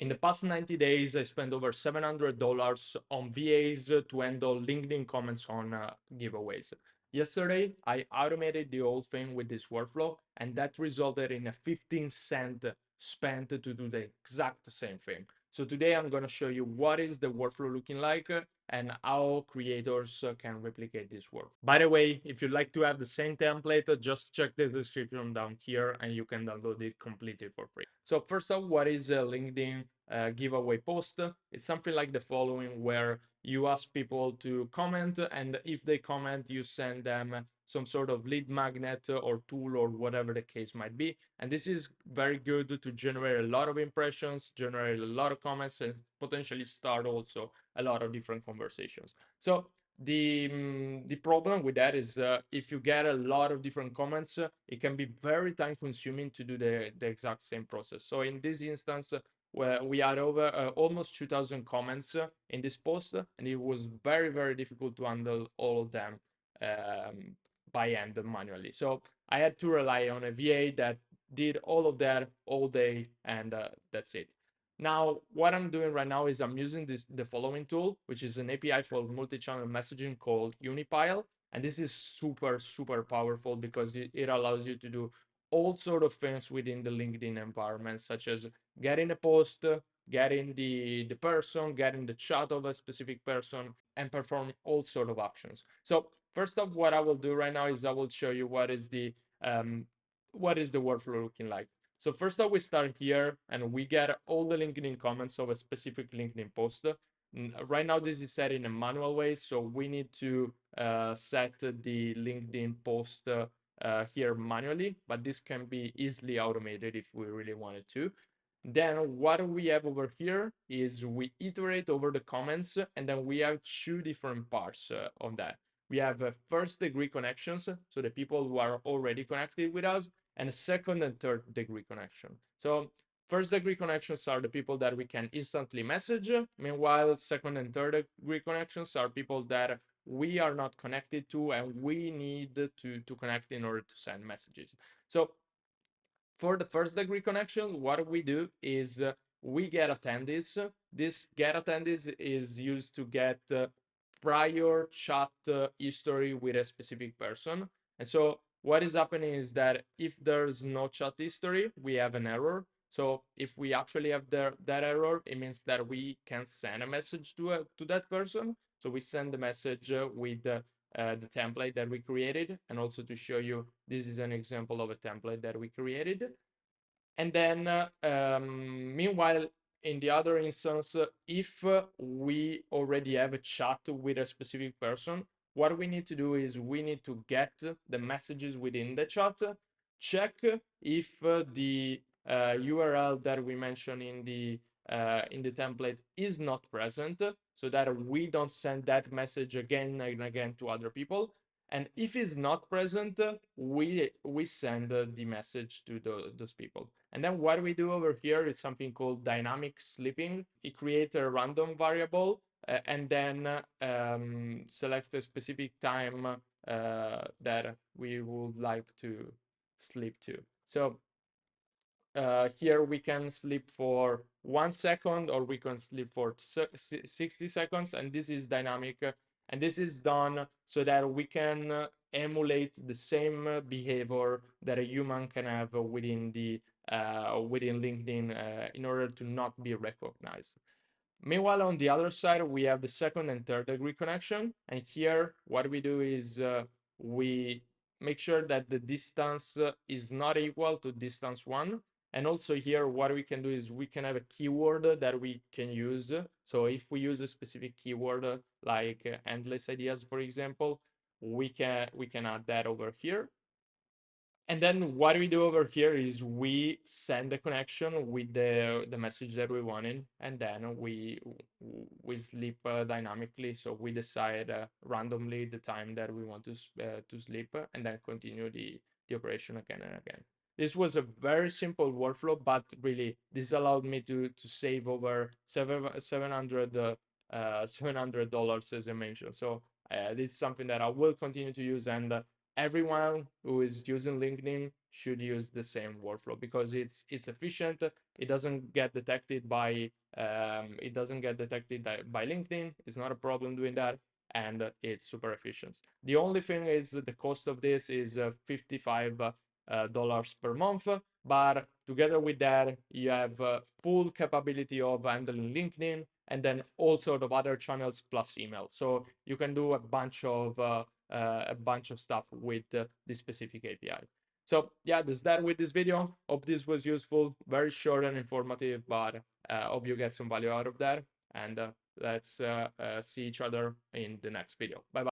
In the past 90 days, I spent over $700 on VAs to handle LinkedIn comments on giveaways. Yesterday, I automated the whole thing with this workflow, and that resulted in a 15 cent spent to do the exact same thing. So today I'm going to show you what is the workflow looking like and how creators can replicate this work. By the way, if you'd like to have the same template, just check the description down here and you can download it completely for free. So first off, what is a LinkedIn giveaway post? It's something like the following, where you ask people to comment, and if they comment, you send them some sort of lead magnet or tool or whatever the case might be. And this is very good to generate a lot of impressions, generate a lot of comments, and potentially start also a lot of different conversations. So the problem with that is if you get a lot of different comments, it can be very time consuming to do the exact same process. So in this instance, where we had over almost 2000 comments in this post, and it was very difficult to handle all of them by hand manually. So I had to rely on a VA that did all of that all day, and that's it. Now, what I'm doing right now is I'm using the following tool, which is an API for multi-channel messaging called Unipile. And this is super powerful because it allows you to do all sort of things within the LinkedIn environment, such as getting a post, getting the person, getting the chat of a specific person, and perform all sort of actions. So first off, what I will do right now is I will show you what is the workflow looking like. So first off, we start here and we get all the LinkedIn comments of a specific LinkedIn post. Right now, this is set in a manual way, so we need to set the LinkedIn post here manually, but this can be easily automated if we really wanted to. Then what we have over here is we iterate over the comments, and then we have two different parts on that. We have first degree connections, so the people who are already connected with us, and a second and third degree connection. So first degree connections are the people that we can instantly message. Meanwhile, second and third degree connections are people that we are not connected to and we need to connect in order to send messages. So for the first degree connection, what we do is we get attendees. This get attendees is used to get prior chat history with a specific person. And so what is happening is that if there's no chat history, we have an error. So if we actually have that error, it means that we can send a message to that person. So we send the message with the template that we created, and also to show you, this is an example of a template that we created. And then meanwhile, in the other instance, if we already have a chat with a specific person, what we need to do is we need to get the messages within the chat, check if the URL that we mentioned in the template is not present, so that we don't send that message again and again to other people. And if it's not present, we send the message to those people. And then what we do over here is something called dynamic sleeping. It creates a random variable and then select a specific time that we would like to sleep to. So here we can sleep for 1 second, or we can sleep for 60 seconds, and this is dynamic. And this is done so that we can emulate the same behavior that a human can have within LinkedIn in order to not be recognized. Meanwhile, on the other side, we have the second and third degree connection. And here, what we do is we make sure that the distance is not equal to distance 1. And also here, what we can do is we can have a keyword that we can use. So if we use a specific keyword like endless ideas, for example, we can add that over here. And then what we do over here is we send the connection with the message that we wanted, and then we sleep dynamically. So we decide randomly the time that we want to sleep, and then continue the operation again and again. This was a very simple workflow, but really this allowed me to save over $700 $700, as I mentioned. So this is something that I will continue to use, and everyone who is using LinkedIn should use the same workflow because it's efficient. It doesn't get detected by by LinkedIn. It's not a problem doing that, and it's super efficient. The only thing is the cost of this is $55 per month, but together with that, you have full capability of handling LinkedIn and then all sort of other channels plus email. So you can do a bunch of stuff with this specific API. So yeah, that's that with this video. Hope this was useful, very short and informative, but hope you get some value out of that. And let's see each other in the next video. Bye bye.